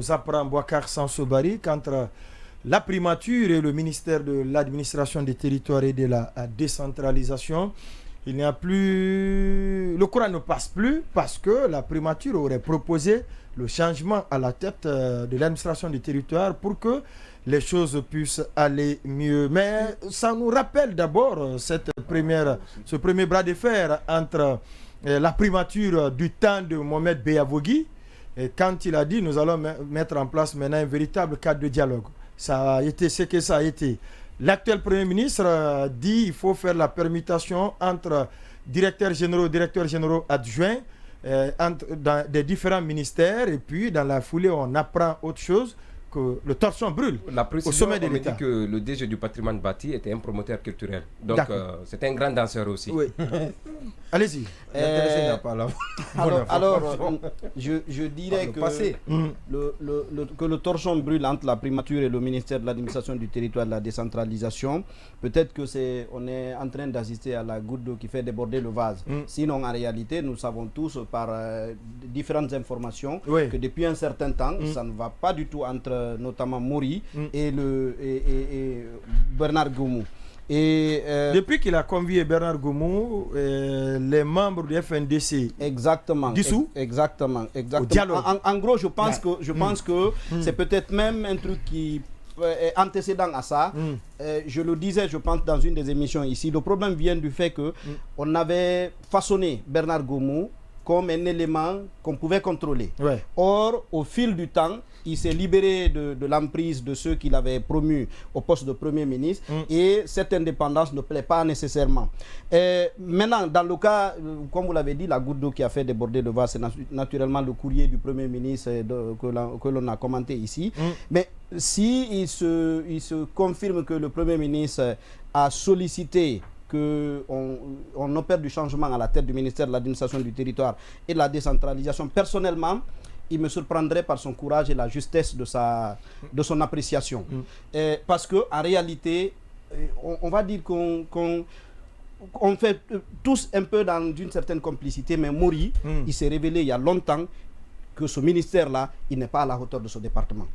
Nous apprend Boubacar Sansobari qu'entre la primature et le ministère de l'administration des territoires et de la décentralisation, il n'y a plus... Le courant ne passe plus parce que la primature aurait proposé le changement à la tête de l'administration des territoires pour que les choses puissent aller mieux. Mais ça nous rappelle d'abord ce premier bras de fer entre la primature du temps de Mohamed Beyavogui, et quand il a dit nous allons mettre en place maintenant un véritable cadre de dialogue. Ça a été ce que ça a été. L'actuel Premier ministre dit qu'il faut faire la permutation entre directeurs généraux adjoints dans des différents ministères, et puis dans la foulée on apprend autre chose, que le torchon brûle au sommet de l'État. On dit que le DG du patrimoine bâti était un promoteur culturel. Donc c'est un grand danseur aussi. Oui. Allez-y. Alors, je dirais que le torchon brûle entre la primature et le ministère de l'administration du territoire et de la décentralisation. Peut-être que on est en train d'assister à la goutte d'eau qui fait déborder le vase. Sinon, en réalité, nous savons tous par différentes informations que depuis un certain temps, ça ne va pas du tout entre notamment Mori et Bernard Goumou. Depuis qu'il a convié Bernard Goumou, les membres du FNDC dissous. Exactement. En gros, je pense que c'est peut-être même un truc qui est antécédent à ça. Je le disais, je pense, dans une des émissions ici. Le problème vient du fait que on avait façonné Bernard Goumou comme un élément qu'on pouvait contrôler. Or, au fil du temps, il s'est libéré de l'emprise de ceux qu'il avait promus au poste de Premier ministre et cette indépendance ne plaît pas nécessairement. Maintenant, dans le cas, comme vous l'avez dit, la goutte d'eau qui a fait déborder le vase, c'est naturellement le courrier du Premier ministre que l'on a commenté ici. Mais si il se confirme que le Premier ministre a sollicité qu'on opère du changement à la tête du ministère de l'administration du territoire et de la décentralisation, personnellement, il me surprendrait par son courage et la justesse de son appréciation. Parce qu'en réalité, on va dire qu'on fait tous un peu dans une certaine complicité, mais Mori, il s'est révélé il y a longtemps que ce ministère-là, il n'est pas à la hauteur de ce département.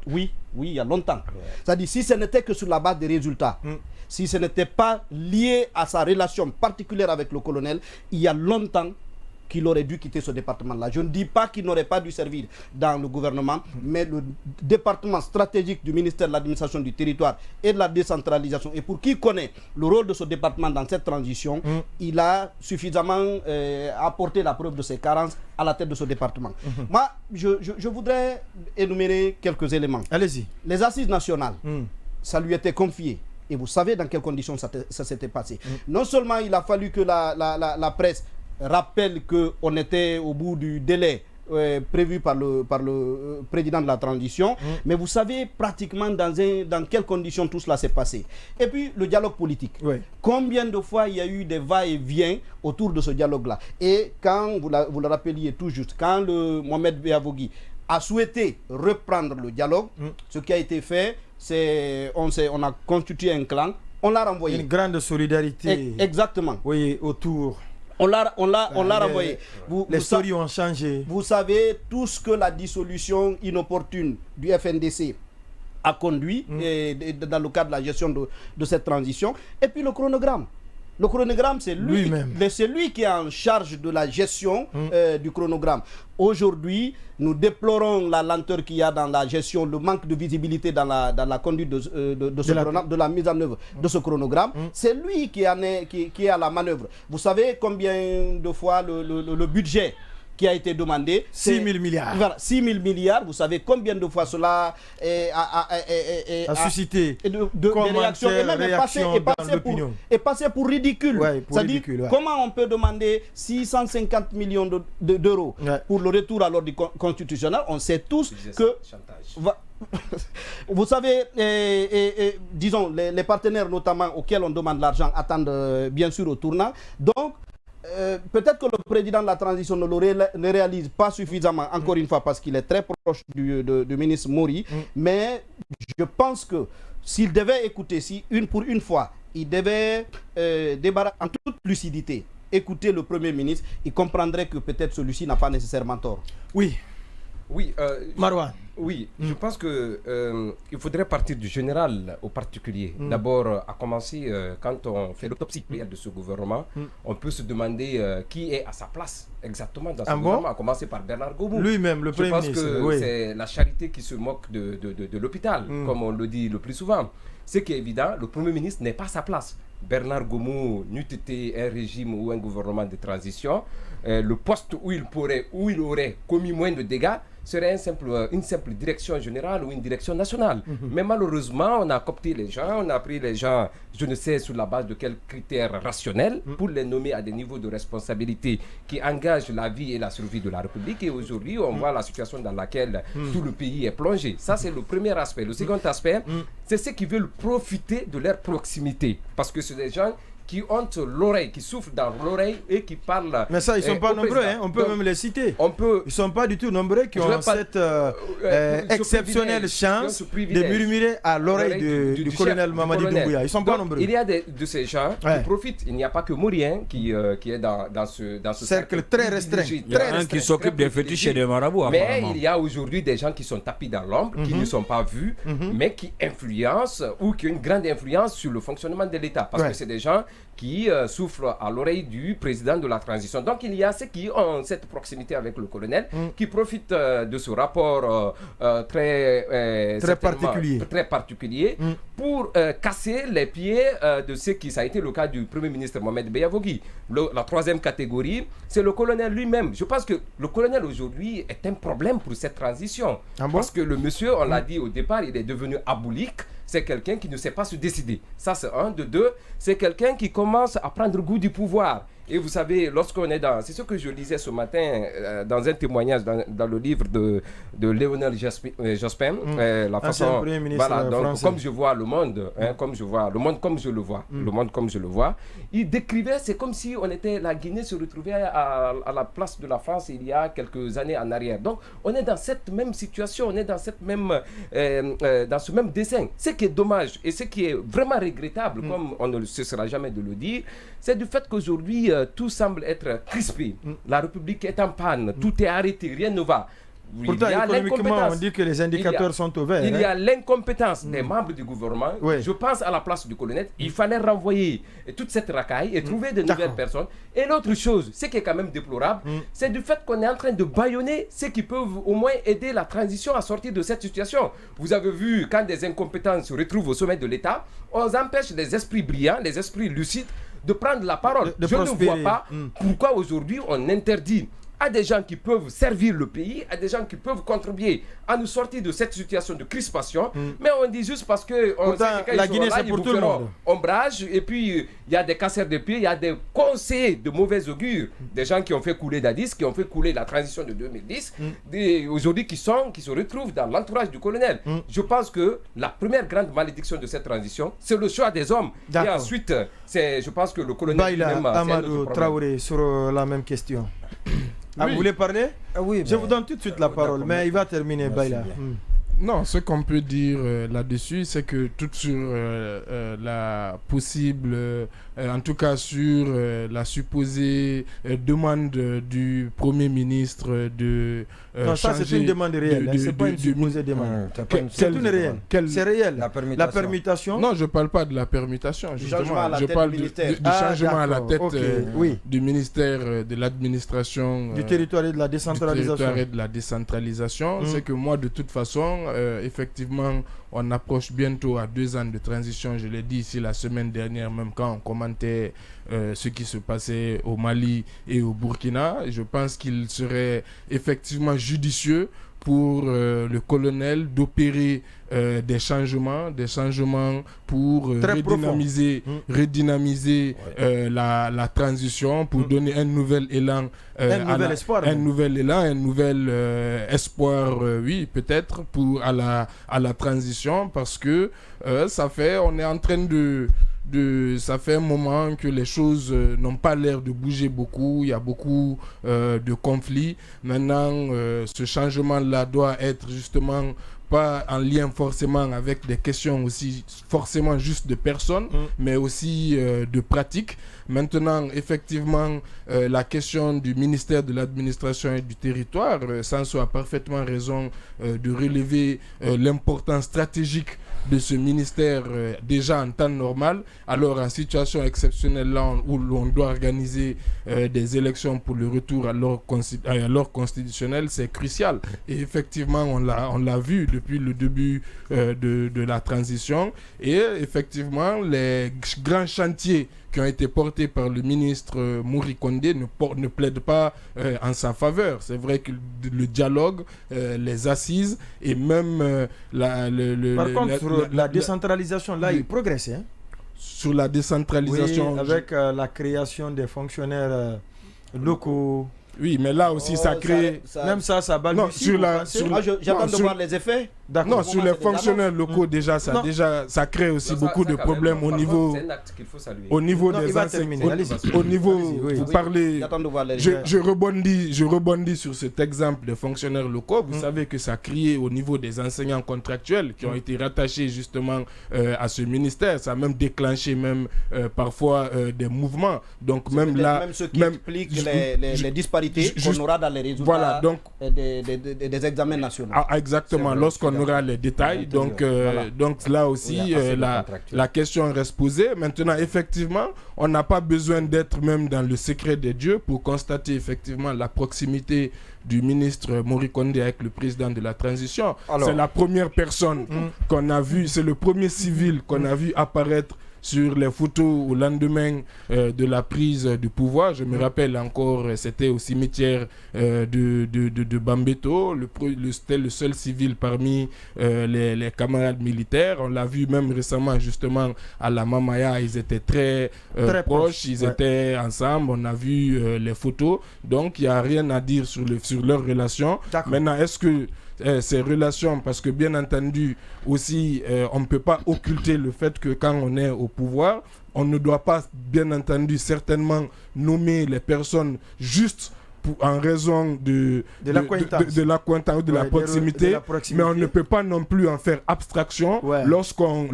Oui, il y a longtemps. C'est-à-dire, si ce n'était que sur la base des résultats, si ce n'était pas lié à sa relation particulière avec le colonel, il y a longtemps qu'il aurait dû quitter ce département-là. Je ne dis pas qu'il n'aurait pas dû servir dans le gouvernement, mais le département stratégique du ministère de l'administration du territoire et de la décentralisation, et pour qui connaît le rôle de ce département dans cette transition, il a suffisamment apporté la preuve de ses carences à la tête de ce département. Moi, je voudrais énumérer quelques éléments. Allez-y. Les assises nationales, ça lui était confié. Et vous savez dans quelles conditions ça s'était passé. Non seulement il a fallu que la presse rappelle qu'on était au bout du délai prévu par le président de la transition, mais vous savez pratiquement dans quelles conditions tout cela s'est passé. Et puis le dialogue politique. Combien de fois il y a eu des va-et-vient autour de ce dialogue-là. Et quand, vous le rappeliez tout juste, quand le Mohamed Beyavogui a souhaité reprendre le dialogue, ce qui a été fait, c'est on a constitué un clan, on l'a renvoyé. Une grande solidarité. Exactement. Oui, autour. On l'a renvoyé. Les stories ont changé. Vous savez tout ce que la dissolution inopportune du FNDC a conduit dans le cadre de la gestion de cette transition. Et puis le chronogramme. Le chronogramme, c'est lui qui est en charge de la gestion du chronogramme. Aujourd'hui, nous déplorons la lenteur qu'il y a dans la gestion, le manque de visibilité dans la conduite de la mise en œuvre de ce chronogramme. C'est lui qui est à la manœuvre. Vous savez combien de fois le budget qui a été demandé, 6 000 milliards. Voilà, 6 000 milliards. Vous savez combien de fois cela a suscité des réactions et même est passé pour ridicule. C'est-à-dire, comment on peut demander 650 millions d'euros pour le retour à l'ordre constitutionnel? On sait tous que... Vous savez, disons, les partenaires notamment auxquels on demande l'argent attendent bien sûr au tournant. Donc, peut-être que le président de la transition ne réalise pas suffisamment, encore une fois, parce qu'il est très proche du ministre Mori, mais je pense que s'il devait écouter, pour une fois, il devait débarrasser en toute lucidité, écouter le Premier ministre, il comprendrait que peut-être celui-ci n'a pas nécessairement tort. Oui, Oui, Marwan. Oui, je pense que il faudrait partir du général au particulier. D'abord, à commencer, quand on fait l'autopsie de ce gouvernement, on peut se demander qui est à sa place exactement dans ce gouvernement, à commencer par Bernard Gomou. Lui-même, le Premier ministre. Je pense que c'est la charité qui se moque de l'hôpital, comme on le dit le plus souvent. Ce qui est évident, le Premier ministre n'est pas à sa place. Bernard Gomou n'eût été un régime ou un gouvernement de transition, le poste où il aurait commis moins de dégâts serait une simple direction générale ou une direction nationale. Mais malheureusement, on a coopté les gens, on a pris les gens, je ne sais sur la base de quels critères rationnels, pour les nommer à des niveaux de responsabilité qui engagent la vie et la survie de la République. Et aujourd'hui, on voit la situation dans laquelle tout le pays est plongé. Ça, c'est le premier aspect. Le second aspect, c'est ceux qui veulent profiter de leur proximité. Parce que c'est des gens qui ont l'oreille, qui souffrent dans l'oreille et qui parlent. Mais ça, ils ne sont pas nombreux, hein. On peut même les citer. Ils ne sont pas du tout nombreux qui ont cette exceptionnelle chance de murmurer à l'oreille du colonel Mamadi Doumbouya. Ils ne sont pas nombreux. Il y a de ces gens qui profitent. Il n'y a pas que Mourien qui est dans ce cercle très restreint. Il y a un qui s'occupe des fétiches et des marabouts. Mais il y a aujourd'hui des gens qui sont tapis dans l'ombre, qui ne sont pas vus, mais qui influencent ou qui ont une grande influence sur le fonctionnement de l'État. Parce que c'est des gens qui soufflent à l'oreille du président de la transition. Donc il y a ceux qui ont cette proximité avec le colonel, qui profitent de ce rapport très particulier pour casser les pieds de ce qui ça a été le cas du Premier ministre Mohamed Beyavogui. La troisième catégorie, c'est le colonel lui-même. Je pense que le colonel aujourd'hui est un problème pour cette transition. Parce que le monsieur, on l'a dit au départ, il est devenu aboulique. C'est quelqu'un qui ne sait pas se décider. Ça, c'est un. De deux, c'est quelqu'un qui commence à prendre goût du pouvoir. Et vous savez, lorsqu'on est dans... C'est ce que je lisais ce matin dans un témoignage dans le livre de Lionel Jospin. La façon... Voilà, donc, comme je vois le monde, comme je vois le monde comme je le vois, le monde comme je le vois, il décrivait, c'est comme si on était... La Guinée se retrouvait à la place de la France il y a quelques années en arrière. Donc, on est dans cette même situation, on est dans cette même... dans ce même dessin. Ce qui est dommage et ce qui est vraiment regrettable, comme on ne cessera jamais de le dire, c'est du fait qu'aujourd'hui, tout semble être crispé. La République est en panne, tout est arrêté, rien ne va. Pourtant, économiquement, on dit que les indicateurs sont au vert. Il y a l'incompétence des membres du gouvernement. Je pense à la place du colonel. Il fallait renvoyer toute cette racaille et trouver de nouvelles personnes. Et l'autre chose, ce qui est quand même déplorable, c'est du fait qu'on est en train de bâillonner ceux qui peuvent au moins aider la transition à sortir de cette situation. Vous avez vu, quand des incompétents se retrouvent au sommet de l'État, on empêche les esprits brillants, les esprits lucides de prendre la parole. Je ne vois pas pourquoi aujourd'hui on interdit à des gens qui peuvent servir le pays, à des gens qui peuvent contribuer à nous sortir de cette situation de crispation. Mais on dit juste parce que la Guinée, c'est pour tout le monde. Ombrage, et puis il y a des casseurs de pieds, il y a des conseillers de mauvais augure, des gens qui ont fait couler Dadis, qui ont fait couler la transition de 2010, aujourd'hui qui se retrouvent dans l'entourage du colonel. Je pense que la première grande malédiction de cette transition, c'est le choix des hommes. Et ensuite, je pense que le colonel lui-même, Amadou Traoré, sur la même question. Vous voulez parler? Oui. Je vous donne tout de suite la parole, mais il va terminer, Baïla. Non, ce qu'on peut dire là-dessus, c'est que tout sur la possible, en tout cas sur la supposée demande du Premier ministre de non, ça c'est une demande réelle, ce n'est pas une supposée demande. C'est une réelle. C'est réel. La permutation. Non, je ne parle pas de la permutation, justement. Je parle du changement à la tête du ministère de l'administration. Du territoire et de la décentralisation. Du territoire et de la décentralisation. C'est que moi, de toute façon, effectivement, on approche bientôt à 2 ans de transition. Je l'ai dit ici la semaine dernière, même quand on commentait ce qui se passait au Mali et au Burkina. Je pense qu'il serait effectivement judicieux pour le colonel d'opérer des changements pour redynamiser la transition, pour donner un nouvel élan, un nouvel espoir, oui, peut-être, à la transition, parce que on est en train ça fait un moment que les choses n'ont pas l'air de bouger beaucoup. Il y a beaucoup de conflits. Maintenant, ce changement-là doit être justement pas en lien forcément avec des questions aussi forcément juste de personnes, mais aussi de pratiques. Maintenant, effectivement, la question du ministère de l'administration et du territoire, Sanso a parfaitement raison de relever l'importance stratégique de ce ministère déjà en temps normal. Alors en situation exceptionnelle là où l'on doit organiser des élections pour le retour à l'ordre constitutionnel, c'est crucial. Et effectivement, on l'a vu depuis le début de la transition. Et effectivement, les grands chantiers qui ont été portés par le ministre Mouri Condé ne plaident pas en sa faveur. C'est vrai que le dialogue, les assises et même la décentralisation, là, il progresse. Hein? Sur la décentralisation... Oui, avec la création des fonctionnaires locaux... Oui, mais là aussi, ça crée... Même ça balbutie. J'attends de voir les effets. Non, sur les fonctionnaires locaux, déjà, ça crée aussi beaucoup de problèmes au niveau... C'est un acte qu'il faut saluer. Au niveau des enseignants. Au niveau... Vous parlez... Je rebondis sur cet exemple des fonctionnaires locaux. Vous savez que ça crée au niveau des enseignants contractuels qui ont été rattachés justement à ce ministère. Ça a même déclenché parfois des mouvements. Donc même là... Même ce qui explique les disparités qu'on aura dans les résultats des examens nationaux. Exactement, lorsqu'on aura les détails. Donc là aussi, la question reste posée. Maintenant, effectivement, on n'a pas besoin d'être même dans le secret des dieux pour constater effectivement la proximité du ministre Mouri Condé avec le président de la transition. C'est la première personne qu'on a vue, c'est le premier civil qu'on a vu apparaître sur les photos au lendemain de la prise du pouvoir. Je me rappelle encore, c'était au cimetière de Bambeto. C'était le seul civil parmi les camarades militaires. On l'a vu même récemment justement à la Mamaya. Ils étaient très proches, ils étaient ensemble. On a vu les photos. Donc il n'y a rien à dire sur leur relation. Maintenant, est-ce que ces relations, parce que bien entendu aussi on ne peut pas occulter le fait que quand on est au pouvoir, on ne doit pas bien entendu certainement nommer les personnes juste en raison de l'acquaintance ou de la proximité, mais on ne peut pas non plus en faire abstraction lorsqu'on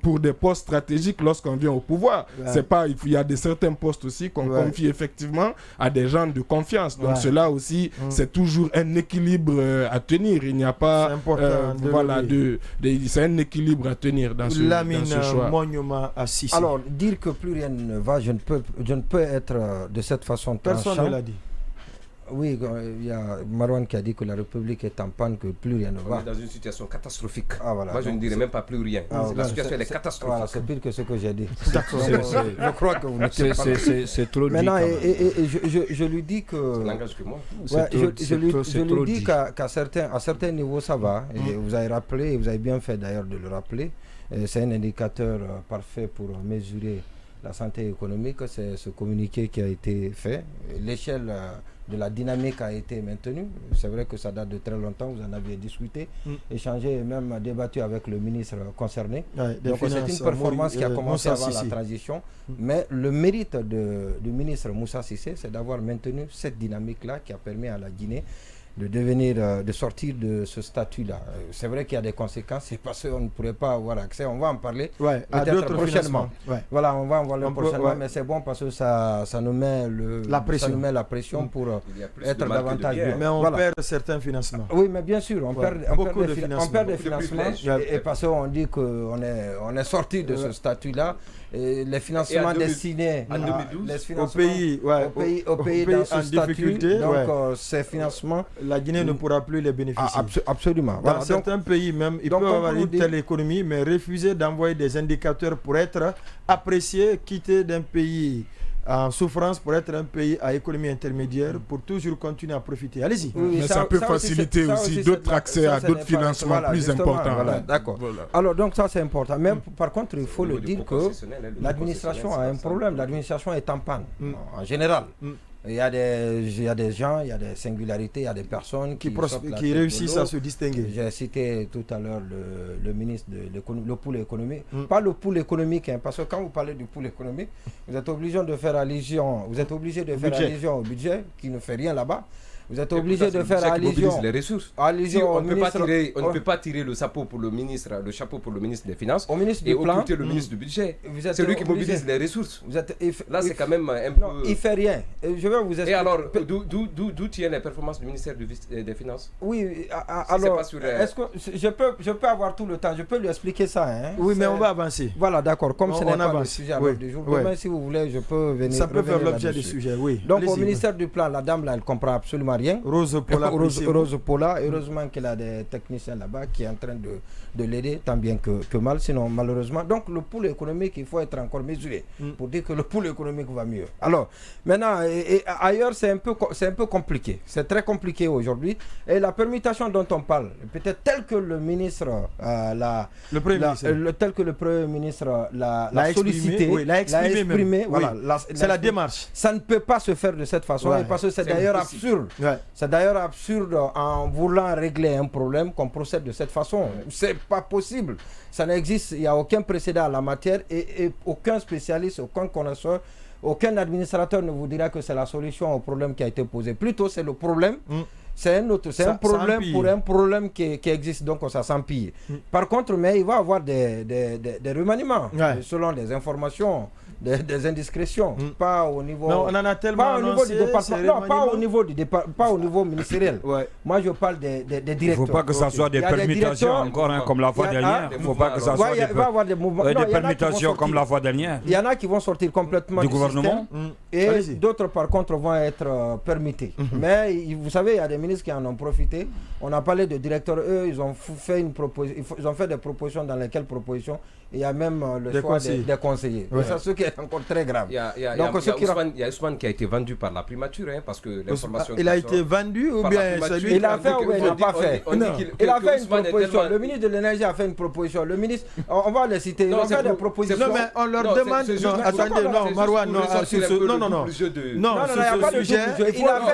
pour des postes stratégiques, lorsqu'on vient au pouvoir. C'est pas, il y a certains postes aussi qu'on confie effectivement à des gens de confiance. Donc cela aussi, c'est toujours un équilibre à tenir. Il n'y a pas c'est un équilibre à tenir dans ce choix. Alors dire que plus rien ne va, je ne peux être de cette façon tranchant. Personne ne l'a dit. Oui, il y a Marwan qui a dit que la République est en panne, que plus rien ne va. On est dans une situation catastrophique. Voilà. Moi, je ne dirais même pas plus rien. La situation est catastrophique. Voilà, c'est pire que ce que j'ai dit. Je crois que vous n'étiez pas... C'est trop dit. Maintenant, je lui dis que... C'est langage que moi. Je lui dis qu'à certains niveaux, ça va. Et vous avez rappelé, et vous avez bien fait d'ailleurs de le rappeler. C'est un indicateur parfait pour mesurer la santé économique. C'est ce communiqué qui a été fait. L'échelle de la dynamique a été maintenue. C'est vrai que ça date de très longtemps, vous en aviez discuté, échangé et même débattu avec le ministre concerné. Donc c'est une performance qui a commencé avant la transition. Mais le mérite du ministre Moussa Cissé, c'est d'avoir maintenu cette dynamique-là qui a permis à la Guinée de sortir de ce statut-là. C'est vrai qu'il y a des conséquences, c'est parce qu'on ne pourrait pas avoir accès. On va en parler peut-être prochainement. Voilà, on va en parler prochainement, mais c'est bon parce que ça nous met la pression pour être davantage bien. Mais on perd certains financements. Oui, mais bien sûr, on perd des financements. Et parce qu'on dit qu'on est sorti de ce statut-là. Les financements destinés aux pays dans ce statut, donc ces financements, la Guinée ne pourra plus les bénéficier. Absolument. Dans certains pays même, il peut avoir une telle économie, mais refuser d'envoyer des indicateurs pour être apprécié, quitter d'un pays en souffrance pour être un pays à économie intermédiaire pour toujours continuer à profiter. Allez-y. Mais ça peut faciliter aussi d'autres accès à d'autres financements plus importants. D'accord. Alors donc ça c'est important. Mais par contre il faut le dire que l'administration a un problème. L'administration est en panne en général. Il y a des gens, il y a des singularités, il y a des personnes qui réussissent à se distinguer. J'ai cité tout à l'heure le ministre de l'économie, le pool économique. Pas le pool économique, hein, parce que quand vous parlez du pool économique, vous êtes obligé de faire allusion au budget qui ne fait rien là-bas. Vous êtes obligé de faire allusion. Les ressources. Allusion on ne peut pas tirer le chapeau pour le ministre des Finances au ministre et du plan, occulter le ministre du budget. C'est lui qui mobilise les ressources. Là, c'est quand même un peu... il fait rien. Je vais vous expliquer. Et alors, d'où tiennent les performances du ministère des Finances? Oui, alors, est-ce que je peux avoir tout le temps? Je peux lui expliquer ça. Hein? Oui, mais on va avancer. Voilà, d'accord. Comme ce n'est pas le sujet du jour, demain, si vous voulez, je peux venir. Ça peut faire l'objet du sujet, oui. Donc, au ministère du plan, la dame, là, elle ne comprend absolument rien. Rose Paula, heureusement qu'elle a des techniciens là-bas qui sont en train de l'aider tant bien que mal, sinon malheureusement. Donc le pool économique, il faut être encore mesuré pour dire que le pool économique va mieux. Alors maintenant, ailleurs c'est un peu compliqué, c'est très compliqué aujourd'hui. Et la permutation dont on parle, peut-être tel que le ministre le Premier ministre l'a sollicité, l'a exprimé, voilà, c'est la démarche. Ça ne peut pas se faire de cette façon, parce que c'est d'ailleurs absurde. C'est d'ailleurs absurde en voulant régler un problème qu'on procède de cette façon. C'est pas possible. Ça n'existe, il n'y a aucun précédent en la matière et aucun spécialiste, aucun connaisseur, aucun administrateur ne vous dira que c'est la solution au problème qui a été posé. Plutôt, c'est le problème. C'est un problème pour un problème qui existe, donc ça s'empire. Par contre, mais il va y avoir des remaniements selon des informations. Des indiscrétions, pas au niveau. Non, on en a tellement annoncé, pas au niveau ministériel. Moi, je parle des directeurs. Il ne faut pas que ça soit des permutations encore comme la fois dernière. Il ne faut pas que ça soit des permutations comme la fois dernière. Il y en a qui vont sortir complètement du gouvernement et d'autres, par contre, vont être permutés. Mais vous savez, il y a des ministres qui en ont profité. On a parlé de directeurs. Eux, ils ont fait des propositions dans lesquelles il y a même le choix des conseillers. Et ça, ce qui est encore très grave. Il y a Ousmane qui a été vendu par la primature, parce que l'information... Il a été vendu ou bien celui il a fait ou il n'a pas fait? Il a fait une proposition. Le ministre de l'énergie a fait une proposition. Le ministre, on va les citer, ils ont fait des propositions. Non, mais on leur demande... Non, attendez, non, Marouane, non, non, il n'y a pas de sujet.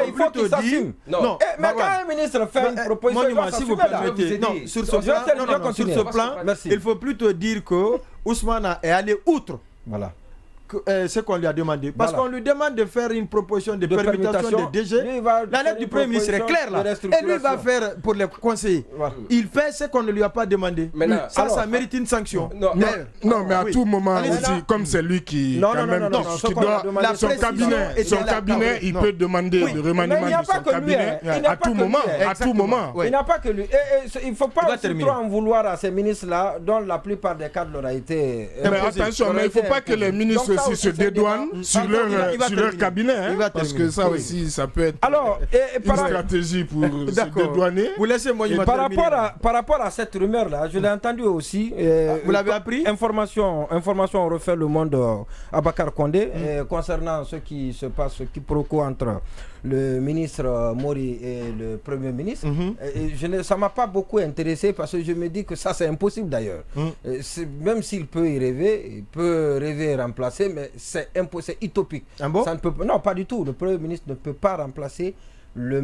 Il faut qu'il s'assume. Mais quand un ministre fait une proposition, il va s'assumer. Non, sur ce plan, il ne faut plutôt dire que Ousmane est allé outre. Voilà. Ce qu'on lui a demandé. Parce qu'on lui demande de faire une proposition de permutation des DG. La lettre du Premier ministre est claire là. Et lui va faire pour les conseillers. Il fait ce qu'on ne lui a pas demandé. Ça mérite une sanction. Non, mais à tout moment aussi, comme c'est lui qui doit son cabinet, il peut demander le remaniement de son cabinet à tout moment. Il n'a pas que lui. Il ne faut pas trop en vouloir à ces ministres-là, dont la plupart des cadres l'aura été. Mais attention, mais il ne faut pas que les ministres aussi se dédouanent sur leur cabinet, parce que ça aussi, ça peut être une stratégie pour se dédouaner. Vous laissez moi par rapport à cette rumeur-là, je l'ai entendu aussi. Vous l'avez appris? Information, on refait le monde à Bakar Condé concernant ce qui se passe, ce qui proco entre le ministre Mori et le Premier ministre. Ça ne m'a pas beaucoup intéressé parce que je me dis que ça c'est impossible d'ailleurs. Même s'il peut y rêver, il peut rêver et remplacer, mais c'est impossible, c'est utopique. Ah bon? Ça ne peut, non, pas du tout. Le Premier ministre ne peut pas remplacer le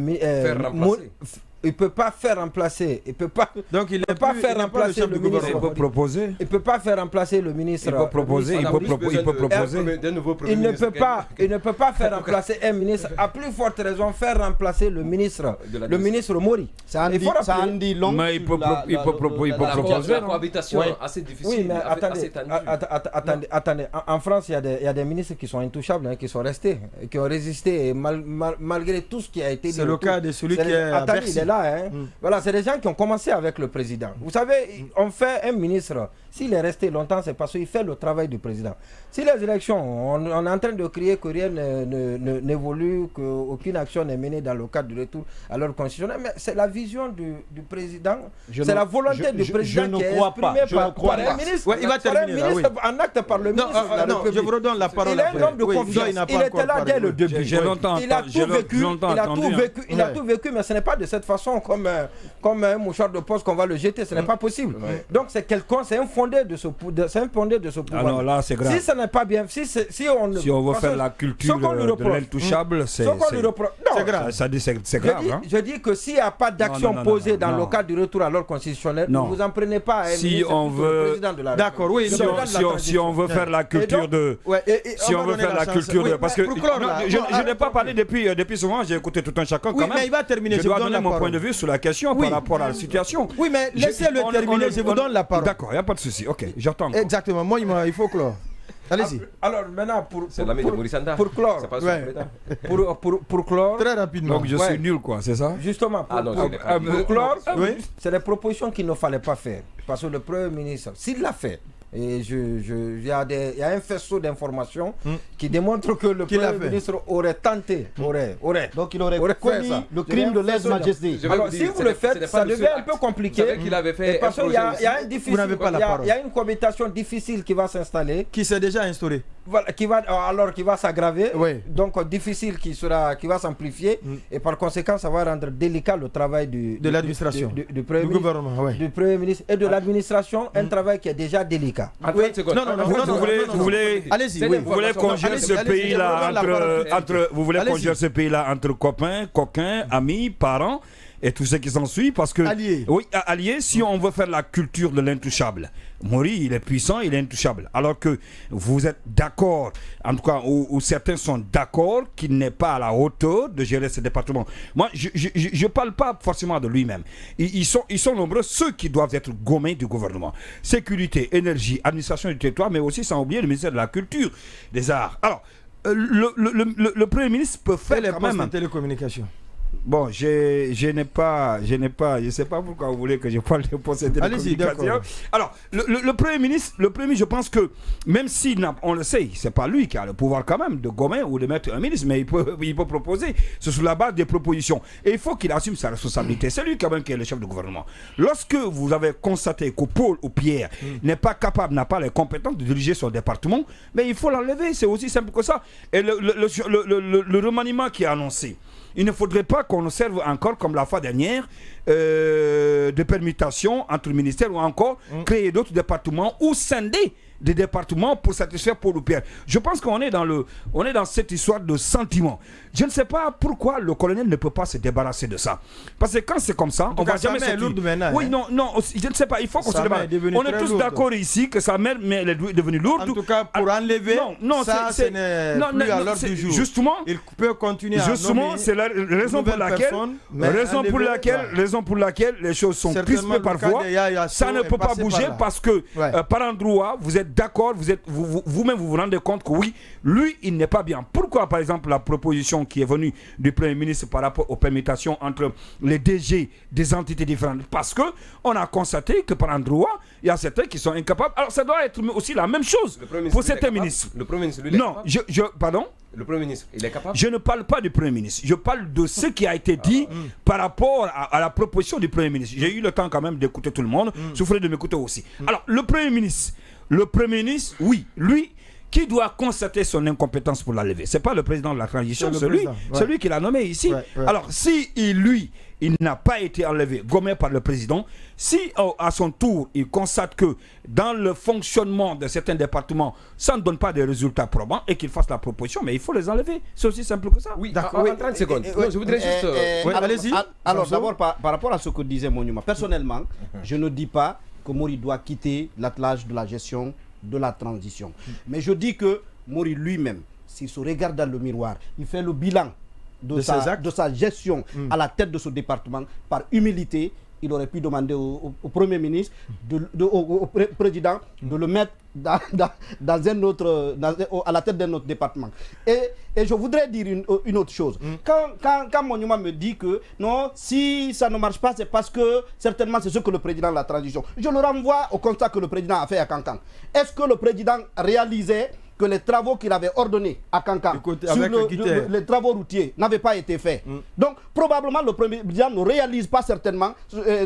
il peut pas faire remplacer. Il peut pas. Donc il ne peut pas faire remplacer le ministre. Il peut proposer. Il peut pas faire remplacer le ministre. Il peut proposer. Il peut proposer. Il ne peut pas faire remplacer un ministre. À plus forte raison, faire remplacer le ministre Mori. Ça en dit long. Mais il peut proposer. La cohabitation assez difficile. Oui, mais attendez. En France, il y a des ministres qui sont intouchables, qui sont restés, qui ont résisté malgré tout ce qui a été dit. C'est le cas de celui qui est à Bercy. Voilà, c'est des gens qui ont commencé avec le président. Vous savez, on fait un ministre, s'il est resté longtemps, c'est parce qu'il fait le travail du président. Si les élections, on est en train de crier que rien n'évolue, qu'aucune action n'est menée dans le cadre du retour à l'ordre constitutionnel, mais c'est la vision du président, c'est la volonté du président qui est exprimée par un ministre. Il va terminer là, en acte par le ministre. Non, je vous redonne la parole. Il est un homme de confiance. Il était là dès le début. Il a tout vécu, mais ce n'est pas de cette façon poisson, comme un mouchoir de poste qu'on va le jeter. Ce n'est pas possible. Donc c'est un fondé de ce pouvoir. Alors là, c'est grave. Si ça n'est pas bien, si on veut faire la culture de l'intouchable, c'est grave. C'est grave. Je dis que s'il n'y a pas d'action posée dans le cadre du retour à l'ordre constitutionnel, ne vous en prenez pas à un ministre le président de la République. D'accord, oui. Si on veut faire la culture de... Si on veut faire la culture de... Parce que je n'ai pas parlé depuis souvent, j'ai écouté tout un chacun quand même. Mais il va terminer. Je dois donner mon point de vue sur la question par rapport à la situation. Oui, mais laissez-le terminer, je vous donne la parole. D'accord, il n'y a pas de souci. Ok, j'attends. Exactement, moi il faut clore. Allez-y. Alors maintenant, c'est l'ami de Morissanda. Pour clore. Pour clore. Très rapidement. Donc je suis nul, quoi, c'est ça? Justement, pour clore, c'est les propositions qu'il ne fallait pas faire. Parce que le Premier ministre, s'il l'a fait, et il y a un faisceau d'informations qui démontre que le Premier ministre aurait tenté, donc il aurait commis le crime de lèse-majesté. Alors si vous le faites, ça devient un peu compliqué. Parce qu'il y a une cohabitation difficile qui va s'installer. Qui s'est déjà instaurée. Voilà, qui va s'aggraver, donc difficile, qui va s'amplifier, et par conséquent ça va rendre délicat le travail de l'administration, du Premier ministre et de l'administration, un travail qui est déjà délicat. Vous voulez conduire ce pays-là entre copains, coquins, amis, parents et tout ce qui s'ensuit, parce que alliés, si on veut faire la culture de l'intouchable, Mori, il est puissant, il est intouchable. Alors que vous êtes d'accord, en tout cas, ou certains sont d'accord qu'il n'est pas à la hauteur de gérer ce département. Moi, je ne parle pas forcément de lui-même. Ils sont nombreux, ceux qui doivent être gommés du gouvernement. Sécurité, énergie, administration du territoire, mais aussi sans oublier le ministère de la Culture, des Arts. Alors, le Premier ministre peut faire les quand même... en télécommunication. Bon, je ne sais pas pourquoi vous voulez que je parle de postes de télécommunication. Alors, le Premier ministre, je pense que, même si, on le sait, c'est pas lui qui a le pouvoir quand même de gommer ou de mettre un ministre, mais il peut proposer, c'est sur la base des propositions. Et il faut qu'il assume sa responsabilité. C'est lui quand même qui est le chef du gouvernement. Lorsque vous avez constaté que Paul ou Pierre n'est pas capable, n'a pas les compétences de diriger son département, mais il faut l'enlever, c'est aussi simple que ça. Et le remaniement qui est annoncé, il ne faudrait pas qu'on nous serve encore, comme la fois dernière, de permutation entre ministères ou encore créer d'autres départements ou scinder des départements pour satisfaire Paul ou Pierre. Je pense qu'on est dans cette histoire de sentiment. Je ne sais pas pourquoi le colonel ne peut pas se débarrasser de ça. Parce que quand c'est comme ça, on va jamais sortir. Oui, non, je ne sais pas, il faut qu'on se débarrasse. On est tous d'accord ici que sa mère, mais elle est devenue lourde. En tout cas, pour enlever, ça, ce n'est plus à l'ordre du jour. Justement, il peut continuer à nommer c'est la raison pour laquelle les choses sont crispées parfois. Ça ne peut pas bouger parce que par endroit, vous êtes d'accord, vous-même vous rendez compte que oui, lui, il n'est pas bien. Pourquoi, par exemple, la proposition qui est venue du Premier ministre par rapport aux permutations entre les DG des entités différentes? Parce qu'on a constaté que par endroit, il y a certains qui sont incapables. Alors, ça doit être aussi la même chose pour certains ministres. Le Premier ministre, lui, il est capable. Pardon? Le Premier ministre, il est capable? Je ne parle pas du Premier ministre. Je parle de ce qui a été dit par rapport à la proposition du Premier ministre. J'ai eu le temps quand même d'écouter tout le monde. Souffrez de m'écouter aussi. Alors, le Premier ministre, oui, lui, qui doit constater son incompétence pour la lever. Ce n'est pas le président de la transition, celui qui l'a nommé ici. Alors, si il n'a pas été enlevé, gommé par le président, si à son tour, il constate que dans le fonctionnement de certains départements, ça ne donne pas de résultats probants et qu'il fasse la proposition, mais il faut les enlever. C'est aussi simple que ça. Oui, d'accord. En 30 secondes. Je voudrais juste... allez-y. Alors, d'abord, par rapport à ce que disait Monima, personnellement, je ne dis pas que Mori doit quitter l'attelage de la gestion de la transition. Mais je dis que Mori lui-même, s'il se regarde dans le miroir, il fait le bilan de sa gestion à la tête de ce département, par humilité, il aurait pu demander au Premier ministre, au Président, de le mettre dans un autre, à la tête d'un autre département. Et je voudrais dire une autre chose. Quand Monima me dit que non, si ça ne marche pas, c'est parce que certainement c'est ce que le Président de la transition. Je le renvoie au constat que le Président a fait à Cancan. Est-ce que le Président réalisait que les travaux qu'il avait ordonnés à Kankan sur les travaux routiers n'avaient pas été faits. Donc, probablement, le Premier ministre ne réalise pas certainement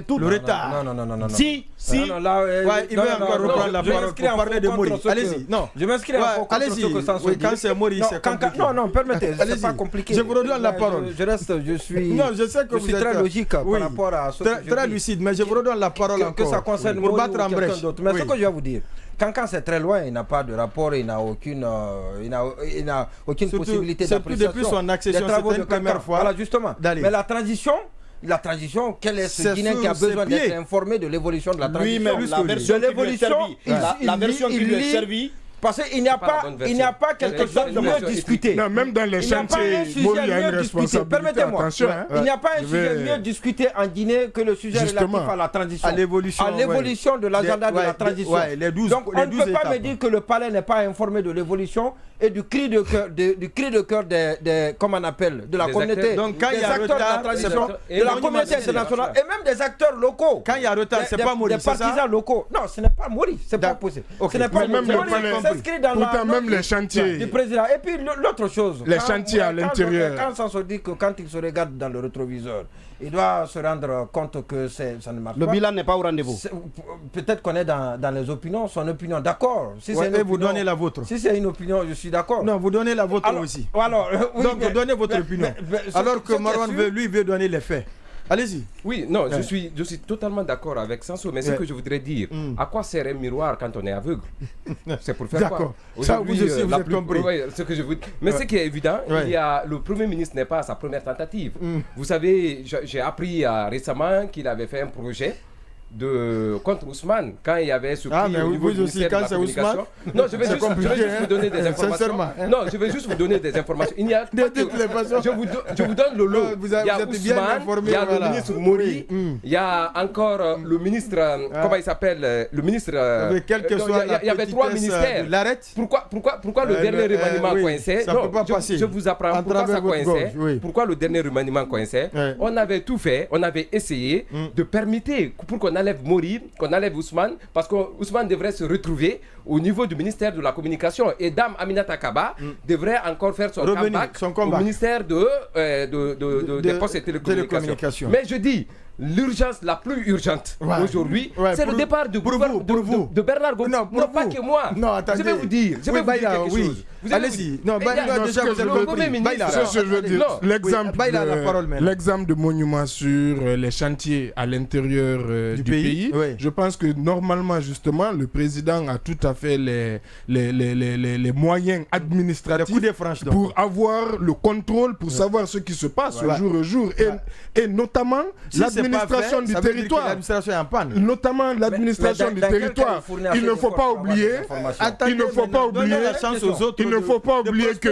tout le retard. Non. Si. Il veut encore reprendre la parole pour parler de Mori. Allez-y. Non. Je m'inscris en faux contre ce que Sanso dit. Quand c'est Mori, c'est compliqué. Non, permettez, c'est pas compliqué. Je vous redonne la parole. Je suis très logique par rapport à ce que je dis. Très lucide, mais je vous redonne la parole encore. Que ça concerne pour battre en brèche. Mais ce que je vais vous dire, Kankan c'est très loin, il n'a pas de rapport, il n'a aucune possibilité d'appréciation. Depuis son accession, c'était une première fois. Voilà, justement. Mais la transition, quel est ce Guinéen qui a besoin d'être informé de l'évolution de la transition? Lui-même, la version qui lui est servie. Parce qu'il n'y a pas quelque chose de mieux discuté. Non, même dans les chantiers, il y a une responsabilité. Permettez-moi, il n'y a pas un sujet mieux discuté en Guinée que le sujet relatif à la transition. À l'évolution de l'agenda de la transition. Donc on ne peut pas me dire que le palais n'est pas informé de l'évolution et du cri de cœur des comment on appelle, de la communauté, des acteurs de la transition, de la communauté internationale et même des acteurs locaux. Quand il y a retard, c'est pas Mori, des partisans locaux. Non, ce n'est pas Mori, c'est pas possible. Ce n'est pas Mori. Pourtant, même les chantiers du président. Et puis l'autre chose, les chantiers à l'intérieur. Quand Sanso dit que quand il se regarde dans le rétroviseur, il doit se rendre compte que ça ne marche pas. Le bilan n'est pas au rendez-vous. Peut-être qu'on est dans les opinions, son opinion, d'accord. Si vous donnez la vôtre. Si c'est une opinion, je suis d'accord. Non, vous donnez la vôtre aussi. Donc vous donnez votre opinion. Alors que Marwan veut donner les faits. Allez-y. Oui, non, je suis totalement d'accord avec Sanso, mais ce que je voudrais dire, à quoi sert un miroir quand on est aveugle? C'est pour faire quoi? Ça, vous aussi, vous avez compris. Ce que je vous... Mais ce qui est évident, le Premier ministre n'est pas à sa première tentative. Vous savez, j'ai appris récemment qu'il avait fait un projet contre Ousmane quand il y avait ce prix au niveau du ministère de la communication. Non, je vais juste vous donner des informations. Non, je vais juste vous donner des informations. Il y a je vous donne le lot. Il y a Ousmane, il y a le ministre Mori, il y a encore le ministre, comment il s'appelle, le ministre. Il y avait 3 ministères. Pourquoi le dernier remaniement coincé? Non, je vous apprends pourquoi ça coinçait. Pourquoi le dernier remaniement coincé? On avait tout fait, on avait essayé de permettre pour qu'on enlève Mori, qu'on enlève Ousmane, parce qu'Ousmane devrait se retrouver au niveau du ministère de la communication et Dame Aminata Kaba devrait encore faire son comeback au ministère des postes et télécommunications. Mais je dis, l'urgence la plus urgente aujourd'hui, c'est le départ de Bernard Gomis. Non, pas que moi. Non, attendez. Je vais vous dire quelque chose. Allez-y. Non, l'exemple de monument sur les chantiers à l'intérieur du pays. Je pense que normalement, justement, le président a tout à fait les moyens administratifs pour avoir le contrôle, pour savoir ce qui se passe jour au jour. Et notamment, l'administration du territoire. Notamment l'administration du territoire. Il ne faut pas oublier. Il ne faut pas oublier. Il ne faut pas oublier que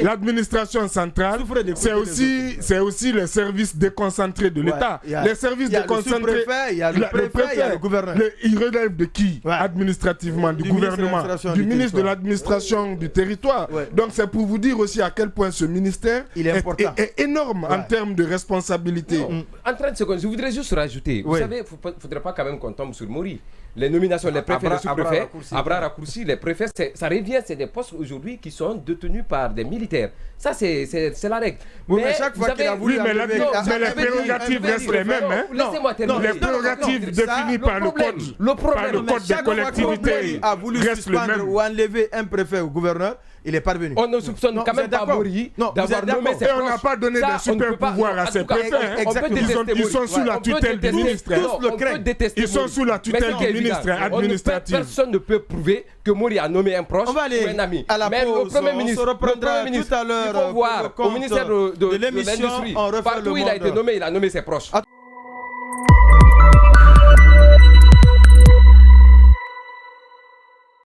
l'administration centrale, c'est aussi les services déconcentrés de l'État. Les services déconcentrés, il y a le préfet, il y a le gouverneur. Il relève de qui administrativement? Du gouvernement, du ministre de l'administration du territoire. Donc c'est pour vous dire aussi à quel point ce ministère est énorme en termes de responsabilité. En 30 secondes, je voudrais juste rajouter. Vous savez, il ne faudrait pas quand même qu'on tombe sur Mori. Les nominations, les préfets, les sous-préfets, à bras raccourcis, les préfets, ça revient, c'est des postes aujourd'hui qui sont détenus par des militaires. Ça, c'est la règle. Mais chaque fois qu'il a voulu... mais les prérogatives restent les mêmes. Laissez-moi terminer. Les prérogatives définies par le code des collectivités restent les mêmes. Ou enlever un préfet ou gouverneur, il est parvenu. On ne soupçonne quand même pas Mori d'avoir nommé ses proches. Et on n'a pas donné de super pouvoirs à ces préfets. Ils sont sous la tutelle du ministre. Ils sont sous la tutelle du ministre administratif. Personne ne peut prouver que Mori a nommé un proche ou un ami. Mais le Premier ministre, tout à l'heure, il faut voir au ministère de l'Industrie, partout où il a été nommé, il a nommé ses proches.